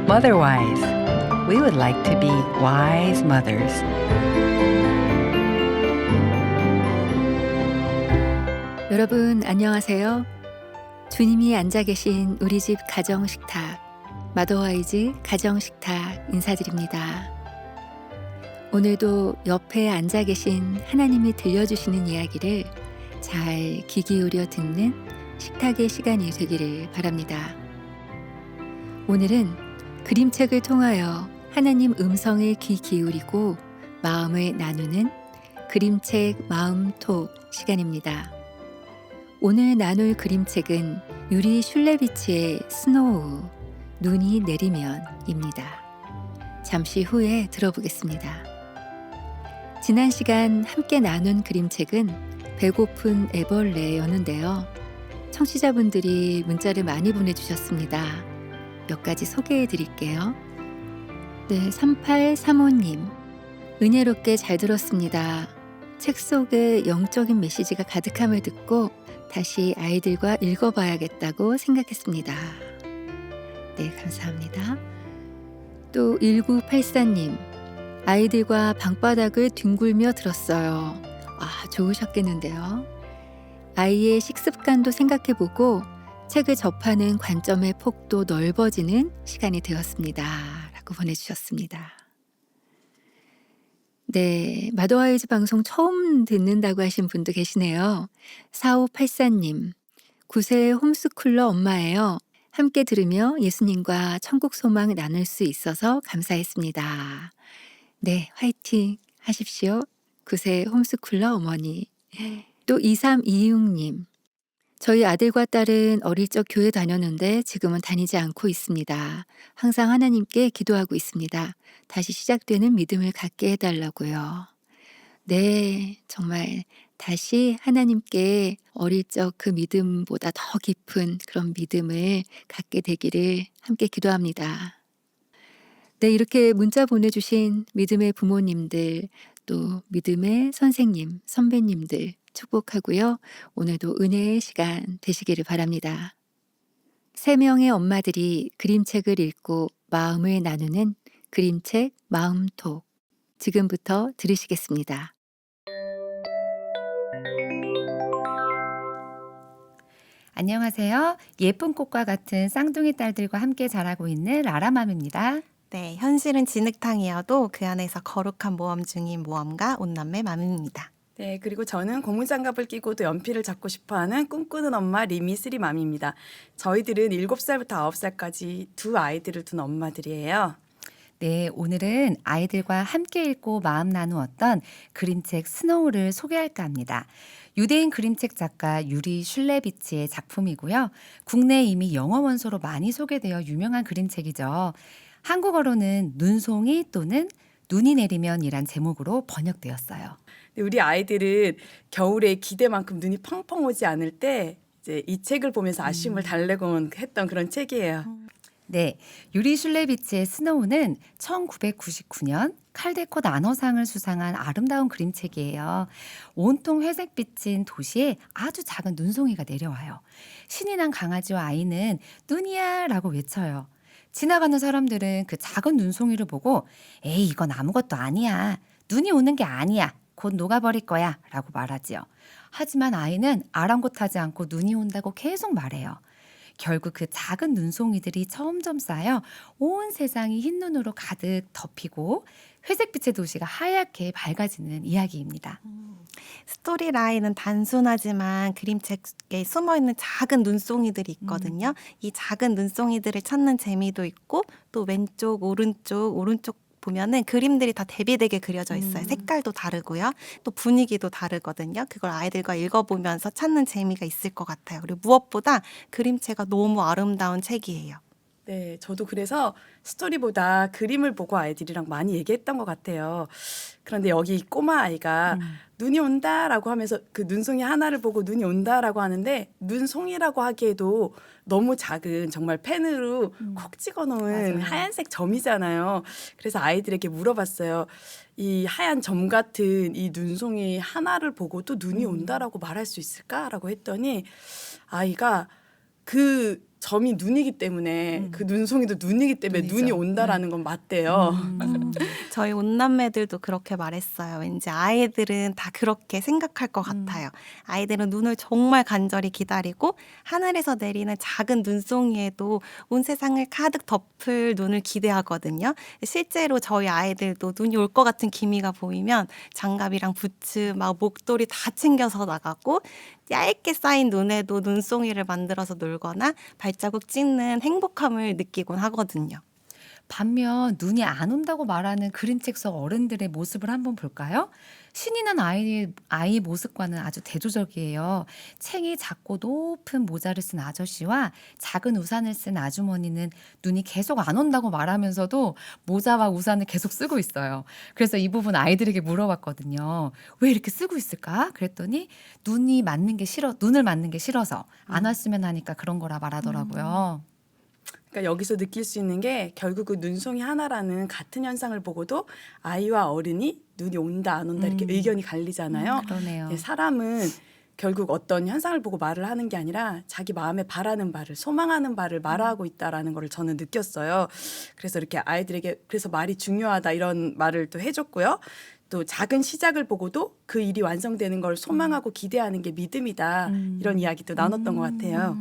Motherwise, we would like to be wise mothers. 여러분 안녕하세요. 주님이 앉아 계신 우리 집 가정식탁, 마더와이즈 가정식탁 인사드립니다. 오늘도 옆에 앉아 계신 하나님이 들려주시는 이야기를 잘 귀 기울여 듣는 식탁의 시간이 되기를 바랍니다. 오늘은 그림책을 통하여 하나님 음성에 귀 기울이고 마음을 나누는 그림책 마음톡 시간입니다. 오늘 나눌 그림책은 유리 슐레비치의 스노우, 눈이 내리면입니다. 잠시 후에 들어보겠습니다. 지난 시간 함께 나눈 그림책은 배고픈 애벌레였는데요. 청취자분들이 문자를 많이 보내주셨습니다. 몇 가지 소개해 드릴게요. 네, 3835님. 은혜롭게 잘 들었습니다. 책 속에 영적인 메시지가 가득함을 듣고 다시 아이들과 읽어봐야겠다고 생각했습니다. 네, 감사합니다. 또 1984님. 아이들과 방바닥을 뒹굴며 들었어요. 좋으셨겠는데요. 아이의 식습관도 생각해보고 책을 접하는 관점의 폭도 넓어지는 시간이 되었습니다. 라고 보내주셨습니다. 네, 마더와이즈 방송 처음 듣는다고 하신 분도 계시네요. 4584님, 9세 홈스쿨러 엄마예요. 함께 들으며 예수님과 천국 소망 나눌 수 있어서 감사했습니다. 네, 화이팅 하십시오. 9세 홈스쿨러 어머니. 또 2326님, 저희 아들과 딸은 어릴 적 교회 다녔는데 지금은 다니지 않고 있습니다. 항상 하나님께 기도하고 있습니다. 다시 시작되는 믿음을 갖게 해달라고요. 네, 정말 다시 하나님께 어릴 적 그 믿음보다 더 깊은 그런 믿음을 갖게 되기를 함께 기도합니다. 네, 이렇게 문자 보내주신 믿음의 부모님들, 또 믿음의 선생님, 선배님들 축복하고요. 오늘도 은혜의 시간 되시기를 바랍니다. 3명의 엄마들이 그림책을 읽고 마음을 나누는 그림책 마음톡. 지금부터 들으시겠습니다. 안녕하세요. 예쁜 꽃과 같은 쌍둥이 딸들과 함께 자라고 있는 라라맘입니다. 네, 현실은 진흙탕이어도 그 안에서 거룩한 모험 중인 모험가 온남매 맘입니다. 네, 그리고 저는 고무장갑을 끼고도 연필을 잡고 싶어하는 꿈꾸는 엄마 리미쓰리맘입니다. 저희들은 7살부터 9살까지 두 아이들을 둔 엄마들이에요. 네, 오늘은 아이들과 함께 읽고 마음 나누었던 그림책 스노우를 소개할까 합니다. 유대인 그림책 작가 유리 슐레비치의 작품이고요. 국내에 이미 영어 원서로 많이 소개되어 유명한 그림책이죠. 한국어로는 눈송이 또는 눈이 내리면이란 제목으로 번역되었어요. 우리 아이들은 겨울에 기대만큼 눈이 펑펑 오지 않을 때 이제 이 책을 보면서 아쉬움을 달래곤 했던 그런 책이에요. 네, 유리 슐레비치의 스노우는 1999년 칼데코 나노상을 수상한 아름다운 그림책이에요. 온통 회색빛인 도시에 아주 작은 눈송이가 내려와요. 신이 난 강아지와 아이는 눈이야 라고 외쳐요. 지나가는 사람들은 그 작은 눈송이를 보고 에이 이건 아무것도 아니야. 눈이 오는 게 아니야. 곧 녹아버릴 거야 라고 말하지요. 하지만 아이는 아랑곳하지 않고 눈이 온다고 계속 말해요. 결국 그 작은 눈송이들이 점점 쌓여 온 세상이 흰눈으로 가득 덮이고 회색빛의 도시가 하얗게 밝아지는 이야기입니다. 스토리라인은 단순하지만 그림책에 숨어있는 작은 눈송이들이 있거든요. 이 작은 눈송이들을 찾는 재미도 있고 또 왼쪽, 오른쪽 보면은 그림들이 다 대비되게 그려져 있어요. 색깔도 다르고요. 또 분위기도 다르거든요. 그걸 아이들과 읽어보면서 찾는 재미가 있을 것 같아요. 그리고 무엇보다 그림체가 너무 아름다운 책이에요. 네, 저도 그래서 스토리보다 그림을 보고 아이들이랑 많이 얘기했던 것 같아요. 그런데 여기 이 꼬마 아이가 눈이 온다라고 하면서 그 눈송이 하나를 보고 눈이 온다라고 하는데 눈송이라고 하기에도 너무 작은 정말 펜으로 콕 찍어놓은 맞아요. 하얀색 점이잖아요. 그래서 아이들에게 물어봤어요. 이 하얀 점 같은 이 눈송이 하나를 보고도 눈이 온다라고 말할 수 있을까라고 했더니 아이가 그 점이 눈이기 때문에 그 눈송이도 눈이기 때문에 눈이죠. 눈이 온다라는 건 맞대요. 저희 온남매들도 그렇게 말했어요. 왠지 아이들은 다 그렇게 생각할 것 같아요. 아이들은 눈을 정말 간절히 기다리고 하늘에서 내리는 작은 눈송이에도 온 세상을 가득 덮을 눈을 기대하거든요. 실제로 저희 아이들도 눈이 올 것 같은 기미가 보이면 장갑이랑 부츠, 막 목도리 다 챙겨서 나가고 얇게 쌓인 눈에도 눈송이를 만들어서 놀거나 발자국 찍는 행복함을 느끼곤 하거든요. 반면 눈이 안 온다고 말하는 그림책 속 어른들의 모습을 한번 볼까요? 신이 난 아이 모습과는 아주 대조적이에요. 챙이 작고 높은 모자를 쓴 아저씨와 작은 우산을 쓴 아주머니는 눈이 계속 안 온다고 말하면서도 모자와 우산을 계속 쓰고 있어요. 그래서 이 부분 아이들에게 물어봤거든요. 왜 이렇게 쓰고 있을까? 그랬더니 눈을 맞는 게 싫어서 안 왔으면 하니까 그런 거라 말하더라고요. 그러니까 여기서 느낄 수 있는 게 결국 그 눈송이 하나라는 같은 현상을 보고도 아이와 어른이 눈이 온다 안 온다 이렇게 의견이 갈리잖아요. 그러네요. 네, 사람은 결국 어떤 현상을 보고 말을 하는 게 아니라 자기 마음에 바라는 바를 소망하는 바를 말하고 있다라는 걸 저는 느꼈어요. 그래서 이렇게 아이들에게 그래서 말이 중요하다 이런 말을 또 해줬고요. 또 작은 시작을 보고도 그 일이 완성되는 걸 소망하고 기대하는 게 믿음이다 이런 이야기도 나눴던 것 같아요.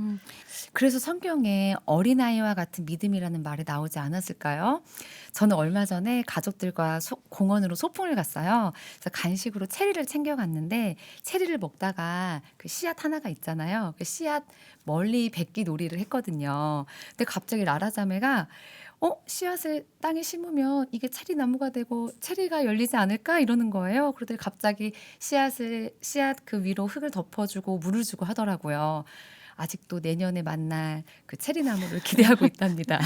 그래서 성경에 어린아이와 같은 믿음이라는 말이 나오지 않았을까요? 저는 얼마 전에 가족들과 공원으로 소풍을 갔어요. 그래서 간식으로 체리를 챙겨갔는데 체리를 먹다가 그 씨앗 하나가 있잖아요. 그 씨앗 멀리 뱉기 놀이를 했거든요. 근데 갑자기 라라자매가 씨앗을 땅에 심으면 이게 체리 나무가 되고 체리가 열리지 않을까 이러는 거예요. 그러더니 갑자기 씨앗 그 위로 흙을 덮어주고 물을 주고 하더라고요. 아직도 내년에 만날 그 체리 나무를 기대하고 있답니다.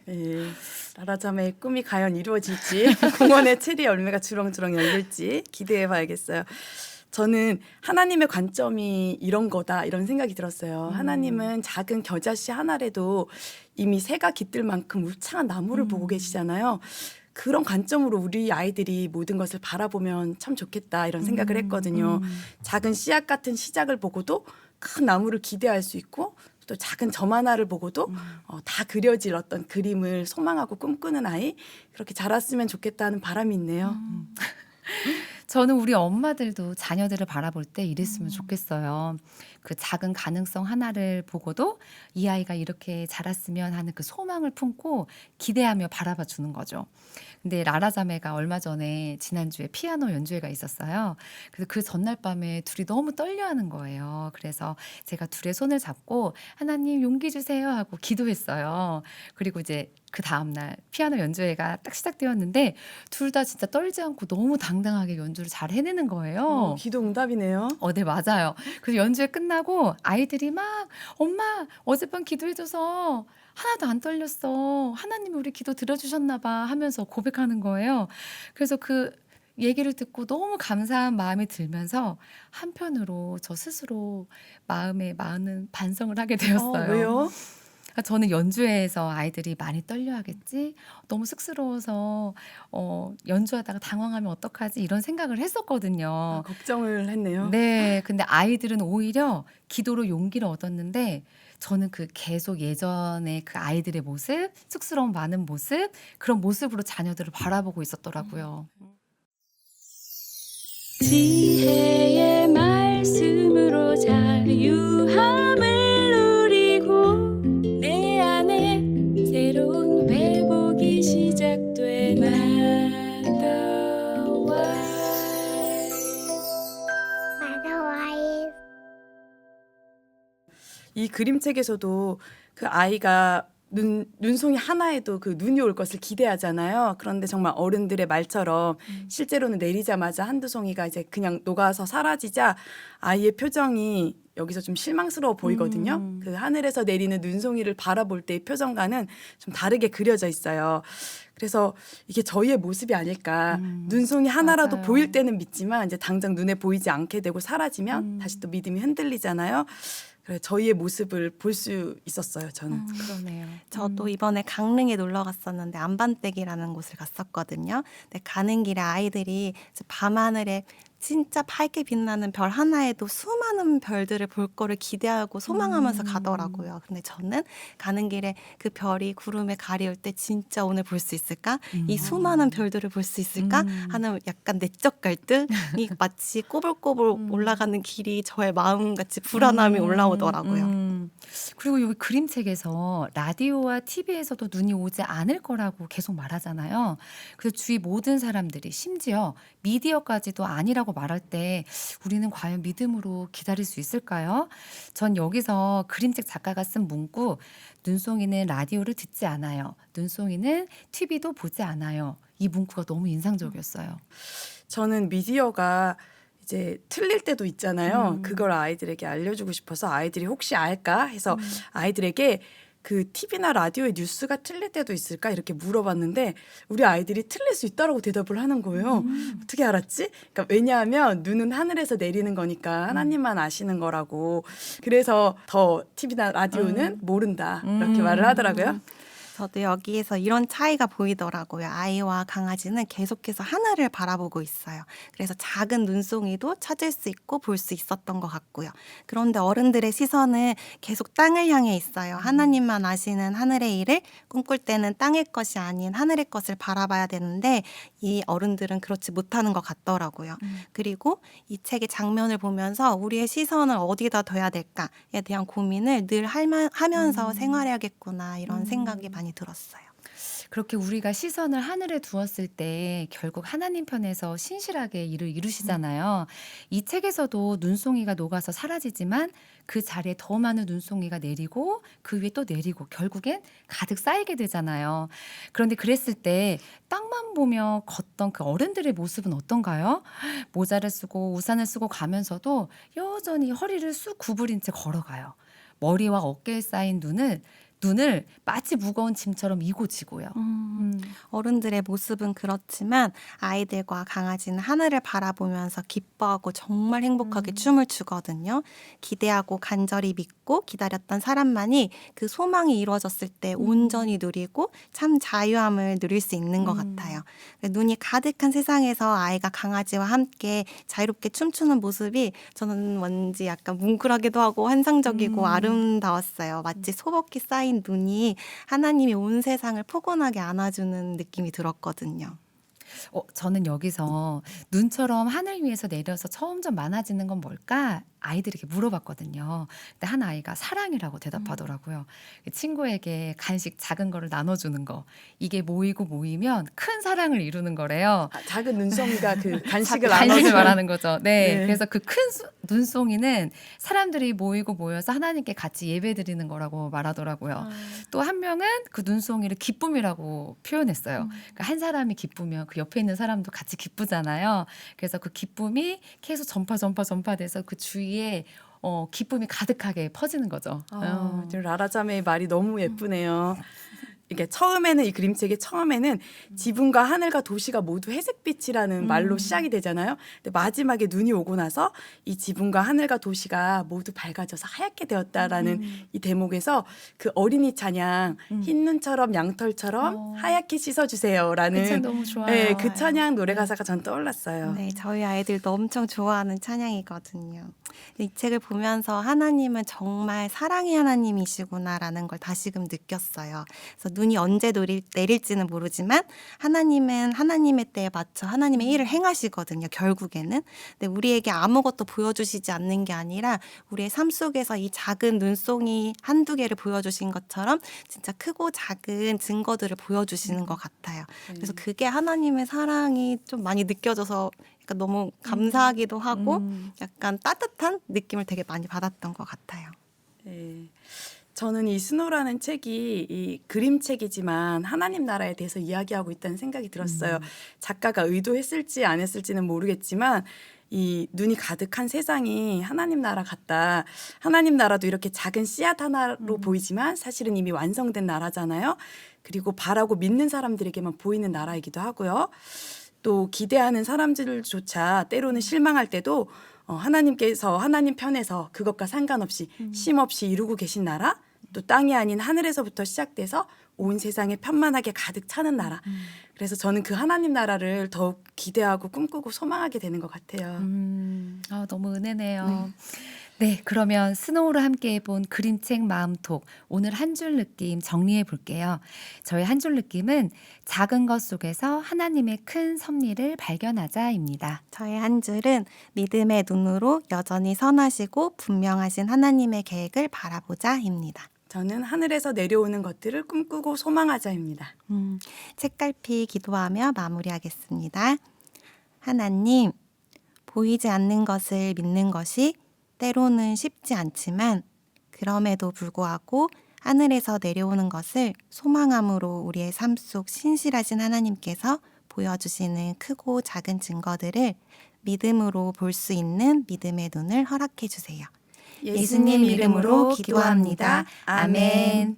네, 라라자매의 꿈이 과연 이루어질지 공원에 체리 열매가 주렁주렁 열릴지 기대해봐야겠어요. 저는 하나님의 관점이 이런 거다 이런 생각이 들었어요. 하나님은 작은 겨자씨 하나라도 이미 새가 깃들 만큼 울창한 나무를 보고 계시잖아요. 그런 관점으로 우리 아이들이 모든 것을 바라보면 참 좋겠다 이런 생각을 했거든요. 작은 씨앗 같은 시작을 보고도 큰 나무를 기대할 수 있고 또 작은 점 하나를 보고도 다 그려질 어떤 그림을 소망하고 꿈꾸는 아이 그렇게 자랐으면 좋겠다는 바람이 있네요. 저는 우리 엄마들도 자녀들을 바라볼 때 이랬으면 좋겠어요. 그 작은 가능성 하나를 보고도 이 아이가 이렇게 자랐으면 하는 그 소망을 품고 기대하며 바라봐 주는 거죠. 근데 라라자매가 얼마 전에 지난주에 피아노 연주회가 있었어요. 그래서 그 전날 밤에 둘이 너무 떨려하는 거예요. 그래서 제가 둘의 손을 잡고 하나님 용기 주세요 하고 기도했어요. 그리고 이제 그 다음날 피아노 연주회가 딱 시작되었는데 둘 다 진짜 떨지 않고 너무 당당하게 연주를 잘 해내는 거예요. 기도 응답이네요. 네, 맞아요. 그래서 연주회 끝나고 아이들이 막 엄마 어젯밤 기도해줘서 하나도 안 떨렸어. 하나님이 우리 기도 들어주셨나 봐 하면서 고백하는 거예요. 그래서 그 얘기를 듣고 너무 감사한 마음이 들면서 한편으로 저 스스로 마음에 많은 반성을 하게 되었어요. 왜요? 저는 연주회에서 아이들이 많이 떨려하겠지? 너무 쑥스러워서 연주하다가 당황하면 어떡하지? 이런 생각을 했었거든요. 걱정을 했네요. 네, 근데 아이들은 오히려 기도로 용기를 얻었는데 저는 그 계속 예전에 그 아이들의 모습, 쑥스러움 많은 모습, 그런 모습으로 자녀들을 바라보고 있었더라고요. 지혜의 말씀으로 자유함을 누리고 내 안에 새로운 회복이 시작돼 나다와 이 그림책에서도 그 아이가 눈송이 하나에도 그 눈이 올 것을 기대하잖아요. 그런데 정말 어른들의 말처럼 실제로는 내리자마자 한두 송이가 이제 그냥 녹아서 사라지자 아이의 표정이 여기서 좀 실망스러워 보이거든요. 음. 그 하늘에서 내리는 눈송이를 바라볼 때의 표정과는 좀 다르게 그려져 있어요. 그래서 이게 저희의 모습이 아닐까. 눈송이 하나라도 맞아요. 보일 때는 믿지만 이제 당장 눈에 보이지 않게 되고 사라지면 다시 또 믿음이 흔들리잖아요. 그래 저희의 모습을 볼 수 있었어요. 저는. 그러네요. 저도 이번에 강릉에 놀러 갔었는데 안반댁이라는 곳을 갔었거든요. 근데 가는 길에 아이들이 이제 밤하늘에 진짜 밝게 빛나는 별 하나에도 수많은 별들을 볼 거를 기대하고 소망하면서 가더라고요. 근데 저는 가는 길에 그 별이 구름에 가리울 때 진짜 오늘 볼 수 있을까? 이 수많은 별들을 볼 수 있을까? 하는 약간 내적 갈등이 마치 꼬불꼬불 올라가는 길이 저의 마음같이 불안함이 올라오더라고요. 그리고 여기 그림책에서 라디오와 TV에서도 눈이 오지 않을 거라고 계속 말하잖아요. 그래서 주위 모든 사람들이 심지어 미디어까지도 아니라고 말할 때 우리는 과연 믿음으로 기다릴 수 있을까요? 전 여기서 그림책 작가가 쓴 문구 눈송이는 라디오를 듣지 않아요. 눈송이는 TV도 보지 않아요. 이 문구가 너무 인상적이었어요. 저는 미디어가 이제 틀릴 때도 있잖아요. 그걸 아이들에게 알려주고 싶어서 아이들이 혹시 알까 해서 아이들에게 그 TV나 라디오의 뉴스가 틀릴 때도 있을까 이렇게 물어봤는데 우리 아이들이 틀릴 수 있다라고 대답을 하는 거예요. 어떻게 알았지? 그러니까 왜냐하면 눈은 하늘에서 내리는 거니까 하나님만 아시는 거라고. 그래서 더 TV나 라디오는 모른다 이렇게 말을 하더라고요. 저도 여기에서 이런 차이가 보이더라고요. 아이와 강아지는 계속해서 하늘을 바라보고 있어요. 그래서 작은 눈송이도 찾을 수 있고 볼 수 있었던 것 같고요. 그런데 어른들의 시선은 계속 땅을 향해 있어요. 하나님만 아시는 하늘의 일을 꿈꿀 때는 땅의 것이 아닌 하늘의 것을 바라봐야 되는데 이 어른들은 그렇지 못하는 것 같더라고요. 그리고 이 책의 장면을 보면서 우리의 시선을 어디다 둬야 될까에 대한 고민을 늘 하면서 생활해야겠구나 이런 생각이 많이 들었어요. 그렇게 우리가 시선을 하늘에 두었을 때 결국 하나님 편에서 신실하게 일을 이루시잖아요. 이 책에서도 눈송이가 녹아서 사라지지만 그 자리에 더 많은 눈송이가 내리고 그 위에 또 내리고 결국엔 가득 쌓이게 되잖아요. 그런데 그랬을 때 땅만 보며 걷던 그 어른들의 모습은 어떤가요? 모자를 쓰고 우산을 쓰고 가면서도 여전히 허리를 쑥 구부린 채 걸어가요. 머리와 어깨에 쌓인 눈을 마치 무거운 짐처럼 이고 지고요. 어른들의 모습은 그렇지만 아이들과 강아지는 하늘을 바라보면서 기뻐하고 정말 행복하게 춤을 추거든요. 기대하고 간절히 믿고 기다렸던 사람만이 그 소망이 이루어졌을 때 온전히 누리고 참 자유함을 누릴 수 있는 것 같아요. 눈이 가득한 세상에서 아이가 강아지와 함께 자유롭게 춤추는 모습이 저는 왠지 약간 뭉클하기도 하고 환상적이고 아름다웠어요. 마치 소복히 쌓인 눈이 하나님이 온 세상을 포근하게 안아주는 느낌이 들었거든요. 저는 여기서 눈처럼 하늘 위에서 내려서 점점 많아지는 건 뭘까? 아이들에게 물어봤거든요. 근데 한 아이가 사랑이라고 대답하더라고요. 친구에게 간식 작은 거를 나눠주는 거. 이게 모이고 모이면 큰 사랑을 이루는 거래요. 작은 눈송이가 그 간식을 간식을 나눠주는- 말하는 거죠. 네. 네. 그래서 그 큰 눈송이는 사람들이 모이고 모여서 하나님께 같이 예배 드리는 거라고 말하더라고요. 또 한 명은 그 눈송이를 기쁨이라고 표현했어요. 그러니까 한 사람이 기쁘면 그 옆에 있는 사람도 같이 기쁘잖아요. 그래서 그 기쁨이 계속 전파돼서 그 주위에 기쁨이 가득하게 퍼지는 거죠. 지금 라라자매의 말이 너무 예쁘네요. 이게 처음에는 이 그림책의 처음에는 지붕과 하늘과 도시가 모두 회색빛이라는 말로 시작이 되잖아요. 근데 마지막에 눈이 오고 나서 이 지붕과 하늘과 도시가 모두 밝아져서 하얗게 되었다라는 이 대목에서 그 어린이 찬양 흰 눈처럼 양털처럼 하얗게 그 책 씻어주세요라는 너무 좋아요. 네, 그 찬양 노래 가사가 전 떠올랐어요. 네, 저희 아이들도 엄청 좋아하는 찬양이거든요. 이 책을 보면서 하나님은 정말 사랑의 하나님이시구나라는 걸 다시금 느꼈어요. 그래서 눈이 언제 내릴지는 모르지만 하나님은 하나님의 때에 맞춰 하나님의 일을 행하시거든요. 결국에는. 근데 우리에게 아무것도 보여주시지 않는 게 아니라 우리의 삶 속에서 이 작은 눈송이 한두 개를 보여주신 것처럼 진짜 크고 작은 증거들을 보여주시는 것 같아요. 그래서 그게 하나님의 사랑이 좀 많이 느껴져서 약간 너무 감사하기도 하고 약간 따뜻한 느낌을 되게 많이 받았던 것 같아요. 네. 저는 이 스노라는 책이 이 그림책이지만 하나님 나라에 대해서 이야기하고 있다는 생각이 들었어요. 작가가 의도했을지 안 했을지는 모르겠지만 이 눈이 가득한 세상이 하나님 나라 같다. 하나님 나라도 이렇게 작은 씨앗 하나로 보이지만 사실은 이미 완성된 나라잖아요. 그리고 바라고 믿는 사람들에게만 보이는 나라이기도 하고요. 또 기대하는 사람들조차 때로는 실망할 때도 하나님께서 하나님 편에서 그것과 상관없이 쉼 없이 이루고 계신 나라, 또 땅이 아닌 하늘에서부터 시작돼서 온 세상에 편만하게 가득 차는 나라. 그래서 저는 그 하나님 나라를 더욱 기대하고 꿈꾸고 소망하게 되는 것 같아요. 너무 은혜네요. 네, 그러면 스노우로 함께 해본 그림책 마음톡 오늘 한 줄 느낌 정리해 볼게요. 저의 한 줄 느낌은 작은 것 속에서 하나님의 큰 섭리를 발견하자입니다. 저의 한 줄은 믿음의 눈으로 여전히 선하시고 분명하신 하나님의 계획을 바라보자입니다. 저는 하늘에서 내려오는 것들을 꿈꾸고 소망하자입니다. 책갈피 기도하며 마무리하겠습니다. 하나님, 보이지 않는 것을 믿는 것이 때로는 쉽지 않지만 그럼에도 불구하고 하늘에서 내려오는 것을 소망함으로 우리의 삶 속 신실하신 하나님께서 보여주시는 크고 작은 증거들을 믿음으로 볼 수 있는 믿음의 눈을 허락해 주세요. 예수님 이름으로 기도합니다. 아멘.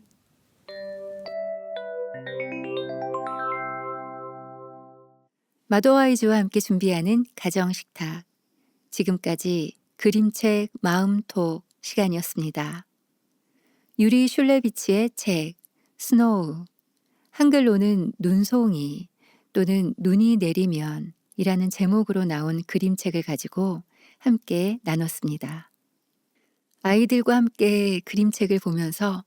마더와이즈와 함께 준비하는 가정식탁. 지금까지 그림책 마음톡 시간이었습니다. 유리 슐레비치의 책 스노우, 한글로는 눈송이 또는 눈이 내리면 이라는 제목으로 나온 그림책을 가지고 함께 나눴습니다. 아이들과 함께 그림책을 보면서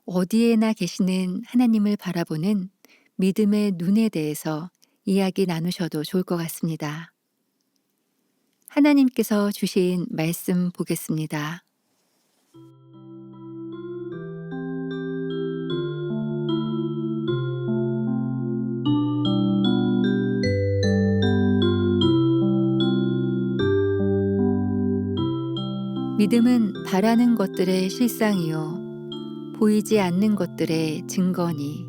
어디에나 계시는 하나님을 바라보는 믿음의 눈에 대해서 이야기 나누셔도 좋을 것 같습니다. 하나님께서 주신 말씀 보겠습니다. 믿음은 바라는 것들의 실상이요 보이지 않는 것들의 증거니.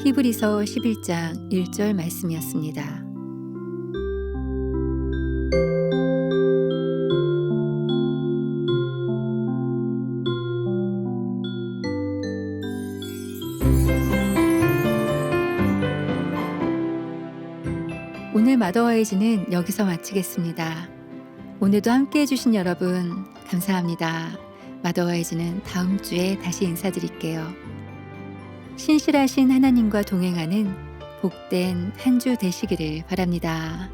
히브리서 11장 1절 말씀이었습니다. 오늘 마더와이즈는 여기서 마치겠습니다. 오늘도 함께 해주신 여러분 감사합니다. 마더와이즈는 다음 주에 다시 인사드릴게요. 신실하신 하나님과 동행하는 복된 한 주 되시기를 바랍니다.